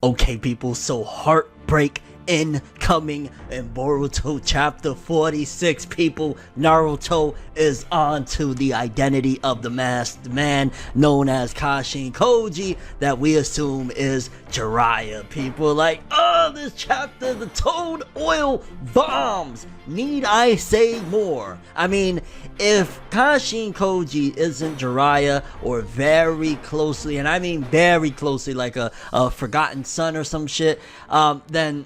Okay people, so heartbreak incoming in Boruto chapter 46 people. Naruto is on to the identity of the masked man known as Kashin Koji that we assume is Jiraiya. People like, oh, this chapter, the toad oil bombs. Need I say more? I mean, if Kashin Koji isn't Jiraiya or very closely, and I mean very closely, like a forgotten son or some shit, then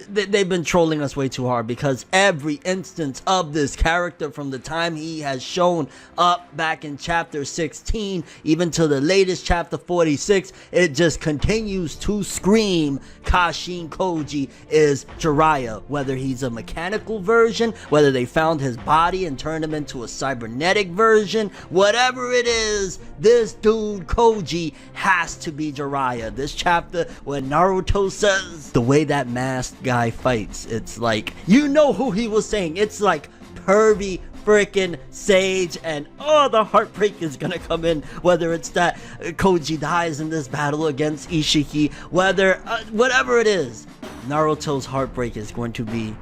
they've been trolling us way too hard, because every instance of this character from the time he has shown up back in chapter 16 even to the latest chapter 46, it just continues to scream Kashin Koji is Jiraiya. Whether he's a mechanical version, whether they found his body and turned him into a cybernetic version, whatever it is, this dude Koji has to be Jiraiya. This chapter when Naruto says the way that mask guy fights, it's like, you know who he was saying. It's like pervy freaking Sage, and oh, the heartbreak is gonna come in, whether it's that Koji dies in this battle against Ishiki, whether whatever it is, Naruto's heartbreak is going to be,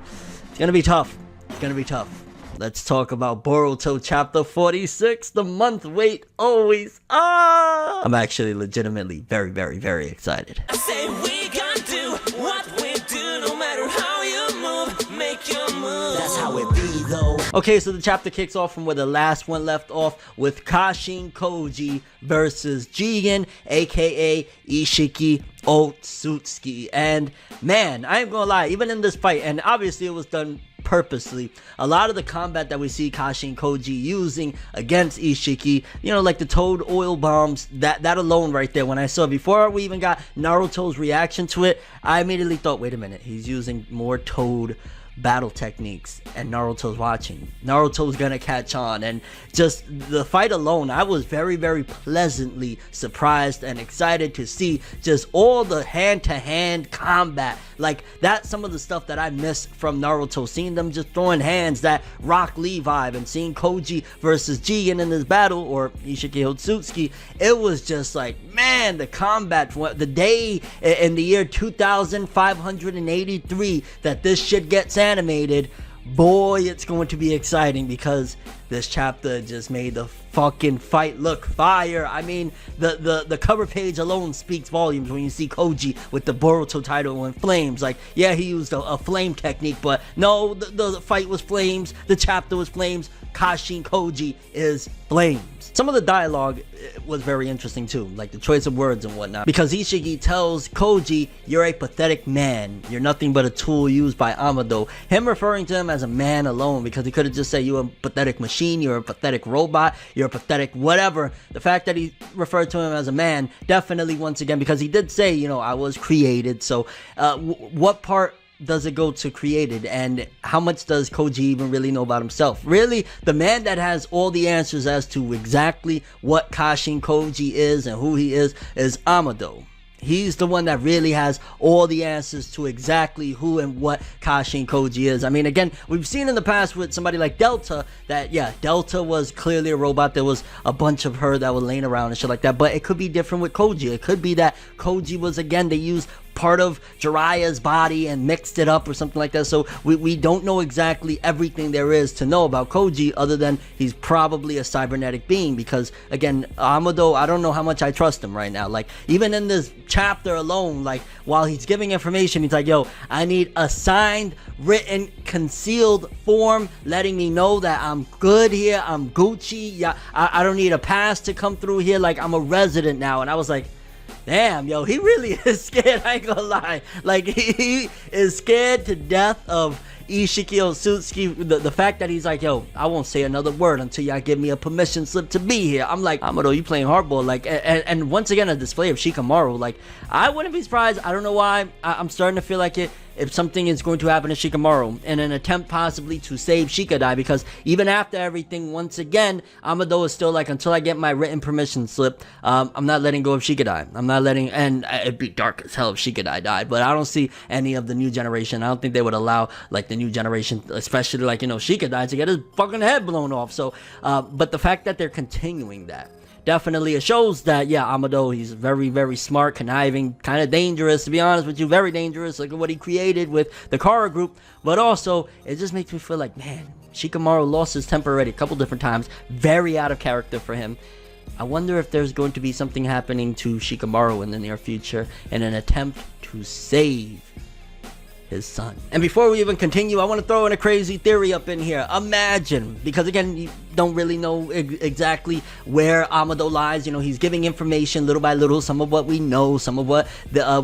it's gonna be tough. It's gonna be tough. Let's talk about Boruto chapter 46, the month wait always. I'm actually legitimately very excited. I say we gonna do what we do, no matter how you move, make your move. That's how it be though. Okay, so the chapter kicks off from where the last one left off, with Kashin Koji versus Jigen, aka Ishiki Otsutsuki. And man, I ain't gonna lie, even in this fight, and obviously it was done purposely, a lot of the combat that we see Kashin Koji using against Ishiki, you know, like the toad oil bombs, that alone right there, when I saw it, before we even got Naruto's reaction to it, I immediately thought, wait a minute, he's using more toad battle techniques and Naruto's watching. Naruto's gonna catch on. And just the fight alone, I was very pleasantly surprised and excited to see just all the hand-to-hand combat. Like, that's some of the stuff that I miss from Naruto, seeing them just throwing hands, that Rock Lee vibe, and seeing Koji versus Jigen in this battle, or Ishiki Otsutsuki. It was just like, man, the combat, the day in the year 2583 that this shit gets animated, boy, it's going to be exciting, because this chapter just made the fucking fight look fire. I mean, the cover page alone speaks volumes when you see Koji with the Boruto title in flames. Like, yeah, he used a flame technique, but no, the fight was flames, the chapter was flames. Kashin Koji is flames. Some of the dialogue was very interesting too, like the choice of words and whatnot, because Ishiki tells Koji, you're a pathetic man, you're nothing but a tool used by Amado. Him referring to him as a man alone, because he could have just said you're a pathetic machine, you're a pathetic robot, you're a pathetic whatever. The fact that he referred to him as a man, definitely, once again, because he did say, you know, I was created. So what part does it go to created, and how much does Koji even really know about himself? Really, the man that has all the answers as to exactly what Kashin Koji is and who he is Amado. He's the one that really has all the answers to exactly who and what Kashin Koji is. I mean, again, we've seen in the past with somebody like Delta that, yeah, Delta was clearly a robot. There was a bunch of her that were laying around and shit like that. But it could be different with Koji. It could be that Koji was, again, they used part of Jiraiya's body and mixed it up or something like that. So we don't know exactly everything there is to know about Koji, other than he's probably a cybernetic being, because again, Amado, I don't know how much I trust him right now. Like, even in this chapter alone, like, while he's giving information, he's like, yo, I need a signed, written, concealed form letting me know that I'm good here, I'm Gucci. Yeah, I don't need a pass to come through here, like I'm a resident now. And I was like, damn, yo, he really is scared, I ain't gonna lie. Like, he is scared to death of Ishiki Otsutsuki. The fact that he's like, yo, I won't say another word until y'all give me a permission slip to be here. I'm like, Amado, you playing hardball. Like, and once again, a display of Shikamaru. Like, I wouldn't be surprised. I don't know why. I'm starting to feel like it. If something is going to happen to Shikamaru in an attempt possibly to save Shikadai, because even after everything, once again, Amado is still like, until I get my written permission slip, I'm not letting go of Shikadai. I'm not letting, and it'd be dark as hell if Shikadai died, but I don't see any of the new generation. I don't think they would allow, like, the new generation, especially, like, you know, Shikadai, to get his fucking head blown off. So, but the fact that they're continuing that, definitely it shows that, yeah, Amado, he's very, very smart, conniving, kind of dangerous, to be honest with you, very dangerous. Look at what he created with the Kara group. But also, it just makes me feel like, man, Shikamaru lost his temper already a couple different times. Very out of character for him. I wonder if there's going to be something happening to Shikamaru in the near future in an attempt to save his son. And before we even continue, I want to throw in a crazy theory up in here. Imagine, because again, you don't really know exactly where Amado lies. You know, he's giving information little by little, some of what we know, some of what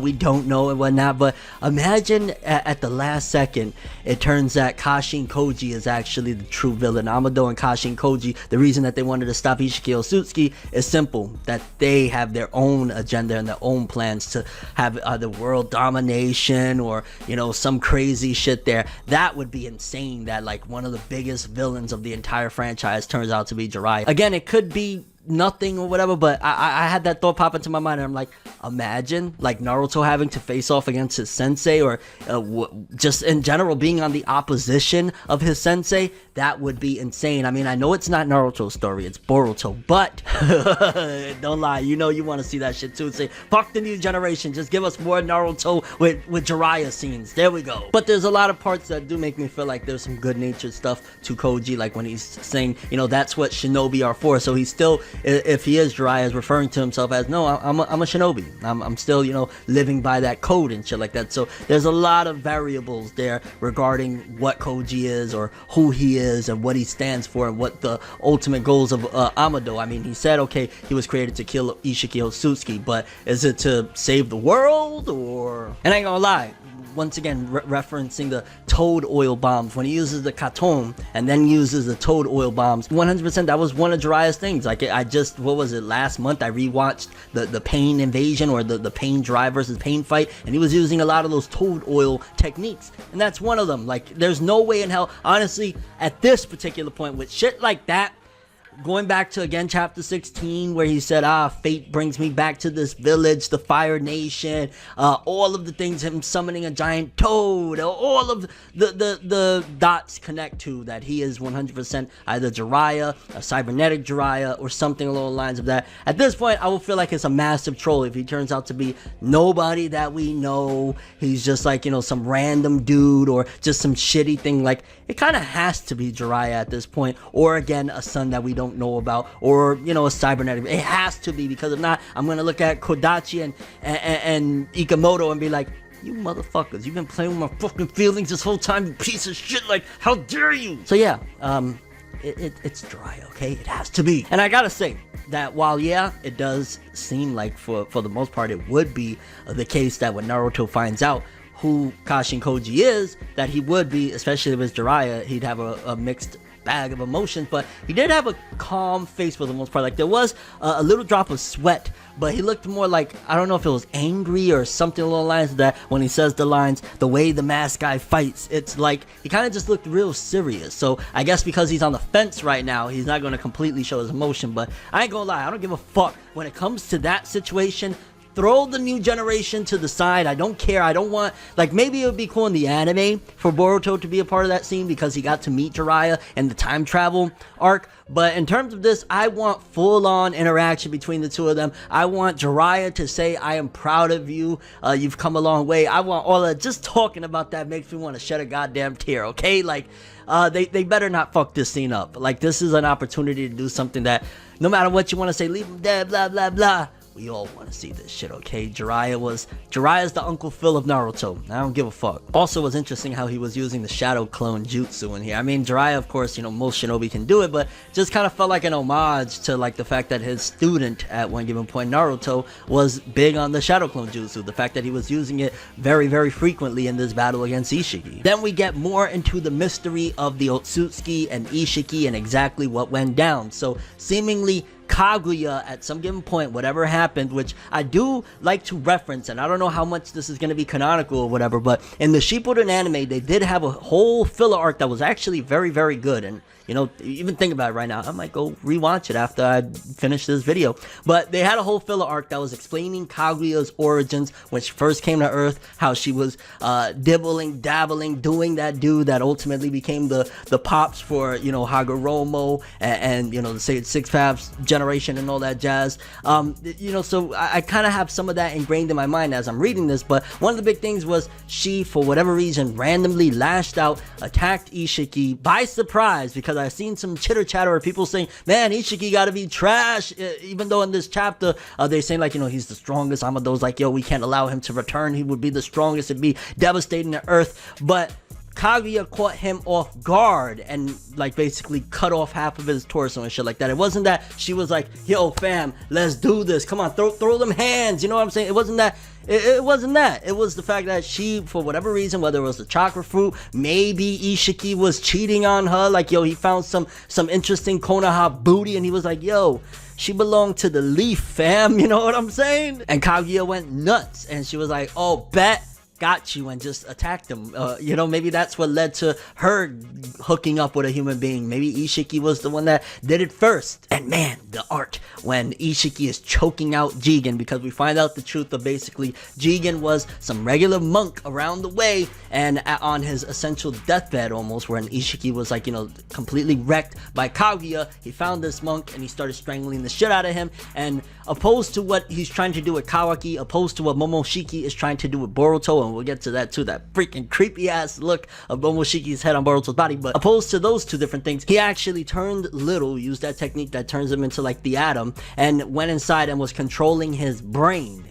we don't know and whatnot. But imagine at the last second, it turns that Kashin Koji is actually the true villain. Amado and Kashin Koji, the reason that they wanted to stop Ishiki Otsutsuki is simple, that they have their own agenda and their own plans to have either world domination or, you know, some crazy shit there. That would be insane, that like one of the biggest villains of the entire franchise turns out to be Jiraiya. Again, it could be nothing or whatever, but I had that thought pop into my mind, and I'm like, imagine like Naruto having to face off against his sensei, or just in general being on the opposition of his sensei. That would be insane. I mean, I know it's not Naruto's story, it's Boruto, but don't lie, you know you want to see that shit too. Say, fuck the new generation, just give us more Naruto with Jiraiya scenes. There we go. But there's a lot of parts that do make me feel like there's some good natured stuff to Koji, like when he's saying, you know, that's what shinobi are for. So he's still, if he is Jiraiya, is referring to himself as, no, I'm a shinobi. I'm still, you know, living by that code and shit like that. So there's a lot of variables there regarding what Koji is, or who he is, and what he stands for, and what the ultimate goals of Amado. I mean, he said, okay, he was created to kill Ishiki Otsutsuki, but is it to save the world, or... And I ain't gonna lie, once again referencing the toad oil bombs, when he uses the katon and then uses the toad oil bombs, 100% that was one of Jiraiya's things. Like, I just, what was it, last month I rewatched the Pain invasion, or the Pain Drive versus Pain fight, and he was using a lot of those toad oil techniques, and that's one of them. Like, there's no way in hell, honestly, at this particular point, with shit like that, going back to, again, chapter 16, where he said, fate brings me back to this village, the Fire Nation, all of the things, him summoning a giant toad, all of the dots connect to that he is 100% either Jiraiya, a cybernetic Jiraiya, or something along the lines of that. At this point, I will feel like it's a massive troll if he turns out to be nobody that we know. He's just like, you know, some random dude, or just some shitty thing. Like, it kind of has to be Jiraiya at this point, or again, a son that we don't know about, or, you know, a cybernetic. It has to be, because if not, I'm gonna look at Kodachi and Ikamoto and be like, you motherfuckers, you've been playing with my fucking feelings this whole time, you piece of shit, like, how dare you? So yeah, it's Jiraiya, okay? It has to be. And I gotta say that while, yeah, it does seem like for the most part it would be the case that when Naruto finds out who Kashin Koji is, that he would be, especially if it's Jiraiya, he'd have a mixed bag of emotions, but he did have a calm face for the most part. Like, there was a little drop of sweat, but he looked more like, I don't know if it was angry or something along the lines of that, when he says the lines, the way the masked guy fights. It's like, he kind of just looked real serious. So I guess because he's on the fence right now, he's not going to completely show his emotion. But I ain't gonna lie, I don't give a fuck when it comes to that situation. Throw the new generation to the side. I don't care. I don't want, like, maybe it would be cool in the anime for Boruto to be a part of that scene, because he got to meet Jiraiya in the time travel arc. But in terms of this, I want full-on interaction between the two of them. I want Jiraiya to say, I am proud of you. You've come a long way. I want all that. Just talking about that makes me want to shed a goddamn tear, okay? Like, they better not fuck this scene up. Like, this is an opportunity to do something that, no matter what you want to say, leave him dead, blah, blah, blah. We all want to see this shit, okay? Jiraiya's the Uncle Phil of Naruto. I don't give a fuck. Also, it was interesting how he was using the shadow clone jutsu in here. I mean, Jiraiya, of course, you know, most shinobi can do it, but just kind of felt like an homage to, like, the fact that his student at one given point, Naruto, was big on the shadow clone jutsu. The fact that he was using it very, very frequently in this battle against Ishiki. Then we get more into the mystery of the Otsutsuki and Ishiki and exactly what went down. So, seemingly, Kaguya, at some given point, whatever happened, which I do like to reference, and I don't know how much this is going to be canonical or whatever, but in the Shippuden anime, they did have a whole filler arc that was actually very, very good, and you know, even think about it right now. I might go rewatch it after I finish this video. But they had a whole filler arc that was explaining Kaguya's origins when she first came to Earth, how she was dibbling, dabbling, doing that dude that ultimately became the pops for, you know, Hagoromo and you know, the Six Paths generation and all that jazz. You know, so I kind of have some of that ingrained in my mind as I'm reading this. But one of the big things was she, for whatever reason, randomly lashed out, attacked Ishiki by surprise, because I've seen some chitter chatter of people saying, man, Ishiki gotta be trash, even though in this chapter they're saying, like, you know, he's the strongest. Amado's like, yo, we can't allow him to return, he would be the strongest, it'd be devastating the Earth. But Kaguya caught him off guard and like basically cut off half of his torso and shit like that. It wasn't that she was like, yo fam, let's do this, come on, throw them hands, you know what I'm saying? It wasn't that. It wasn't that. It was the fact that she, for whatever reason, whether it was the chakra fruit, maybe Ishiki was cheating on her, like, yo, he found some interesting Konoha booty and he was like, yo, she belonged to the leaf, fam, you know what I'm saying? And Kaguya went nuts and she was like, oh, bet, got you, and just attacked him. You know, maybe that's what led to her hooking up with a human being. Maybe Ishiki was the one that did it first. And man, the art when Ishiki is choking out Jigen, because we find out the truth of basically Jigen was some regular monk around the way, and on his essential deathbed almost, when Ishiki was like, you know, completely wrecked by Kaguya, he found this monk and he started strangling the shit out of him. And opposed to what he's trying to do with Kawaki, opposed to what Momoshiki is trying to do with Boruto, and we'll get to that too, that freaking creepy ass look of Momoshiki's head on Boruto's body. But opposed to those two different things, he actually turned little, used that technique that turns him into like the atom, and went inside and was controlling his brain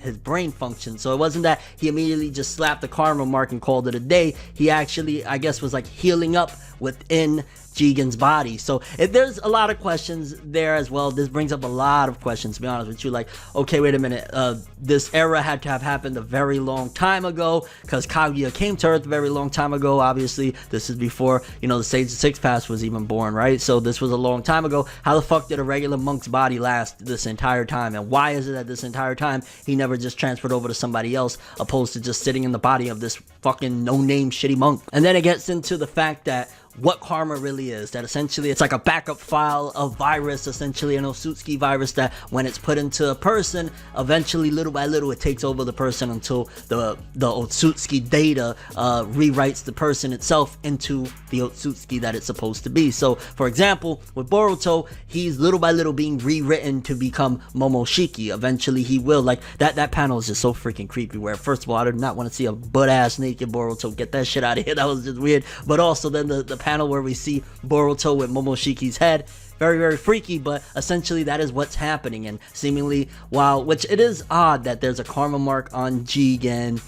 function. So it wasn't that he immediately just slapped the karma mark and called it a day. He actually, I guess, was like healing up within Jigen's body. So there's a lot of questions there as well. This brings up a lot of questions, to be honest with you. Like, okay, wait a minute, this era had to have happened a very long time ago, because Kaguya came to Earth a very long time ago. Obviously this is before, you know, the Sage of Six Paths was even born, right? So this was a long time ago. How the fuck did a regular monk's body last this entire time? And why is it that this entire time he never just transferred over to somebody else, opposed to just sitting in the body of this fucking no-name shitty monk? And then it gets into the fact that what karma really is, that essentially it's like a backup file, a virus, essentially an Otsutsuki virus, that when it's put into a person, eventually little by little it takes over the person until the Otsutsuki data rewrites the person itself into the Otsutsuki that it's supposed to be. So for example, with Boruto, he's little by little being rewritten to become Momoshiki. Eventually he will, like, that panel is just so freaking creepy, where first of all, I did not want to see a butt-ass naked Boruto. Get that shit out of here, that was just weird. But also then the panel where we see Boruto with Momoshiki's head, very, very freaky. But essentially that is what's happening. And seemingly, which it is odd that there's a karma mark on Jigen,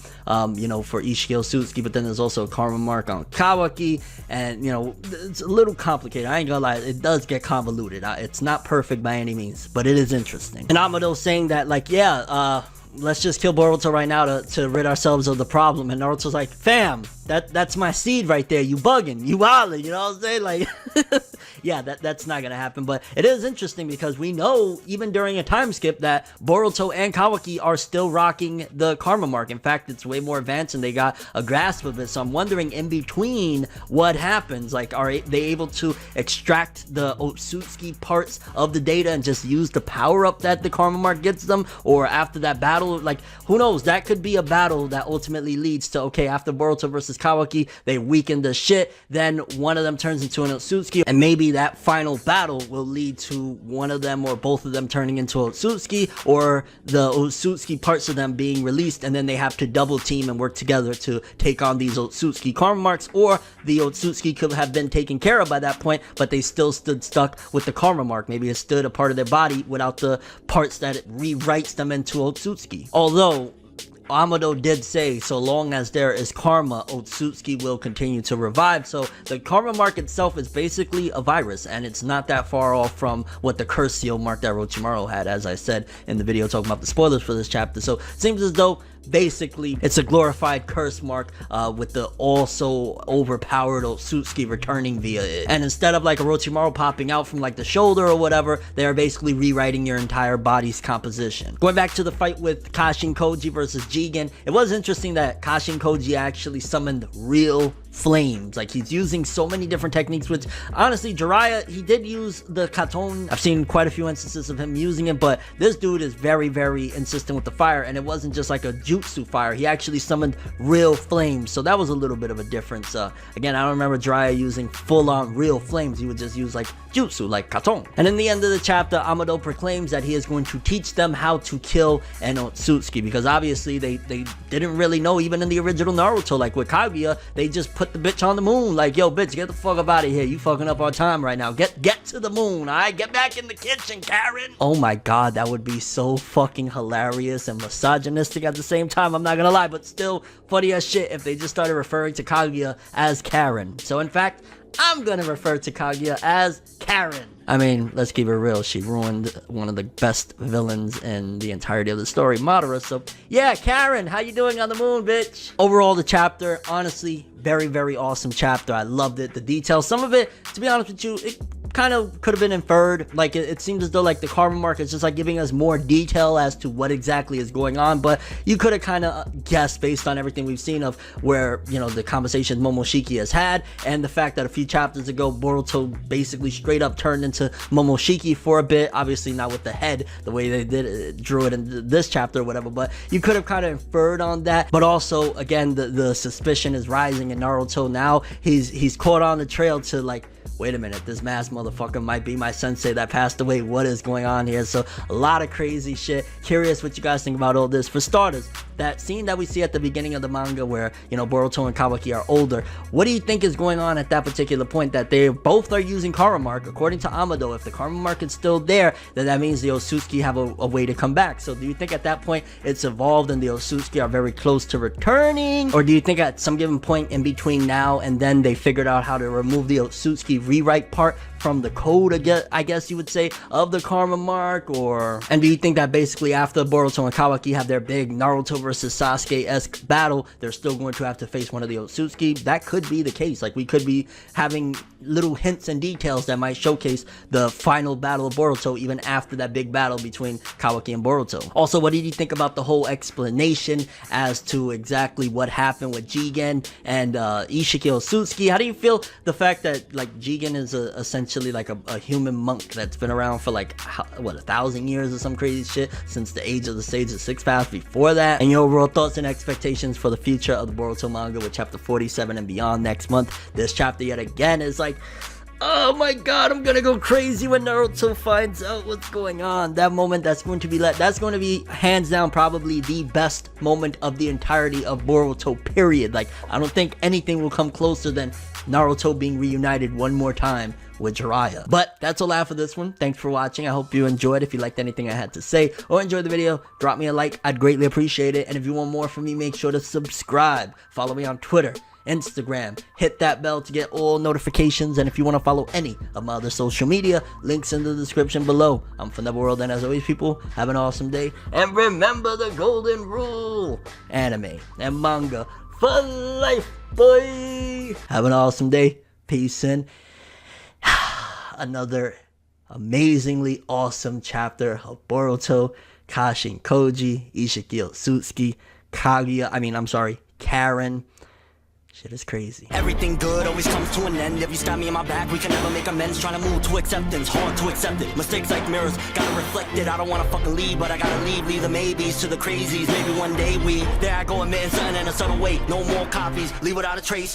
you know, for Ishiki Otsutsuki, but then there's also a karma mark on Kawaki, and you know, it's a little complicated. I ain't gonna lie, it does get convoluted. It's not perfect by any means, but it is interesting. And Amado saying that, like, yeah, let's just kill Boruto right now to rid ourselves of the problem. And Naruto's like, fam, that's my seed right there, you bugging, you wildin', you know what I'm saying? Like, yeah, that's not gonna happen. But it is interesting because we know, even during a time skip, that Boruto and Kawaki are still rocking the karma mark. In fact, it's way more advanced and they got a grasp of it. So I'm wondering, in between, what happens? Like, are they able to extract the Otsutsuki parts of the data and just use the power up that the karma mark gets them? Or after that battle, like, who knows, that could be a battle that ultimately leads to, okay, after Boruto versus Kawaki, they weaken the shit, then one of them turns into an Otsutsuki, and maybe that final battle will lead to one of them or both of them turning into Otsutsuki, or the Otsutsuki parts of them being released, and then they have to double team and work together to take on these Otsutsuki karma marks. Or the Otsutsuki could have been taken care of by that point, but they still stood stuck with the karma mark. Maybe it stood a part of their body without the parts that it rewrites them into Otsutsuki. Although Amado did say, so long as there is karma, Otsutsuki will continue to revive. So the karma mark itself is basically a virus, and it's not that far off from what the curse seal mark that Orochimaru had, as I said in the video talking about the spoilers for this chapter. So it seems as though basically it's a glorified curse mark with the also overpowered Otsutsuki returning via it. And instead of like Orochimaru popping out from like the shoulder or whatever, they are basically rewriting your entire body's composition. Going back to the fight with Kashin Koji versus Jigen, it was interesting that Kashin Koji actually summoned real flames. Like, he's using so many different techniques, which honestly, Jiraiya, he did use the katon. I've seen quite a few instances of him using it, but this dude is very, very insistent with the fire, and it wasn't just like a jutsu fire. He actually summoned real flames, so that was a little bit of a difference. Again, I don't remember Jiraiya using full-on real flames. He would just use like jutsu, like katon. And in the end of the chapter, Amado proclaims that he is going to teach them how to kill an Otsutsuki, because obviously they didn't really know, even in the original Naruto, like with Kaguya, they just put the bitch on the moon, like, yo bitch, get the fuck up out of here, you fucking up our time right now, get to the moon, alright, get back in the kitchen, Karen. Oh my god, that would be so fucking hilarious and misogynistic at the same time, I'm not gonna lie, but still funny as shit if they just started referring to Kaguya as Karen. So in fact, I'm gonna refer to Kaguya as Karen. I mean, let's keep it real, she ruined one of the best villains in the entirety of the story, Madara, so yeah, Karen, how you doing on the moon, bitch? Overall, the chapter, honestly, very, very awesome chapter. I loved it, the details, some of it, to be honest with you, it kind of could have been inferred. Like, it seems as though like the karma mark is just like giving us more detail as to what exactly is going on, but you could have kind of guessed based on everything we've seen of where, you know, the conversations Momoshiki has had, and the fact that a few chapters ago Boruto basically straight up turned into Momoshiki for a bit, obviously not with the head the way they did it, drew it in this chapter or whatever, but you could have kind of inferred on that. But also, again, the suspicion is rising in Naruto now. He's caught on the trail to like, wait a minute, this masked motherfucker might be my sensei that passed away. What is going on here? So a lot of crazy shit. Curious what you guys think about all this. For starters, that scene that we see at the beginning of the manga where, you know, Boruto and Kabuki are older, what do you think is going on at that particular point, that they both are using karma mark? According to Amado, if the karma mark is still there, then that means the Otsutsuki have a way to come back. So do you think at that point it's evolved and the Otsutsuki are very close to returning? Or do you think at some given point in between now and then they figured out how to remove the Otsutsuki rewrite part from the code, I guess you would say, of the karma mark? Or, and do you think that basically after Boruto and Kawaki have their big Naruto versus Sasuke-esque battle, they're still going to have to face one of the Otsutsuki? That could be the case. Like, we could be having little hints and details that might showcase the final battle of Boruto even after that big battle between Kawaki and Boruto. Also, what did you think about the whole explanation as to exactly what happened with Jigen and Ishiki Otsutsuki? How do you feel the fact that like Jigen is essentially like a human monk that's been around for like, what, 1,000 years or some crazy shit, since the age of the Sage of Six Paths before that? And your overall thoughts and expectations for the future of the Boruto manga with chapter 47 and beyond next month. This chapter yet again is like, oh my god, I'm gonna go crazy when Naruto finds out what's going on. That moment, that's going to be hands down probably the best moment of the entirety of Boruto, period. Like, I don't think anything will come closer than Naruto being reunited one more time with Jiraiya. But that's all I have for this one. Thanks for watching. I hope you enjoyed. If you liked anything I had to say or enjoyed the video, drop me a like. I'd greatly appreciate it. And if you want more from me, make sure to subscribe. Follow me on Twitter, Instagram, hit that bell to get all notifications. And if you want to follow any of my other social media, links in the description below. I'm ForneverWorld, and as always, people, have an awesome day, and remember the golden rule: anime and manga for life, boy. Have an awesome day. Peace in. Another amazingly awesome chapter of Boruto, Kashin Koji, Ishiki Otsutsuki, Karen. Shit is crazy. Everything good always comes to an end. If you stab me in my back, we can never make amends. Trying to move to acceptance, hard to accept it. Mistakes like mirrors, gotta reflect it. I don't wanna fucking leave, but I gotta leave the maybes to the crazies. Maybe one day there I go, admitting something in a subtle way. No more copies, leave without a trace.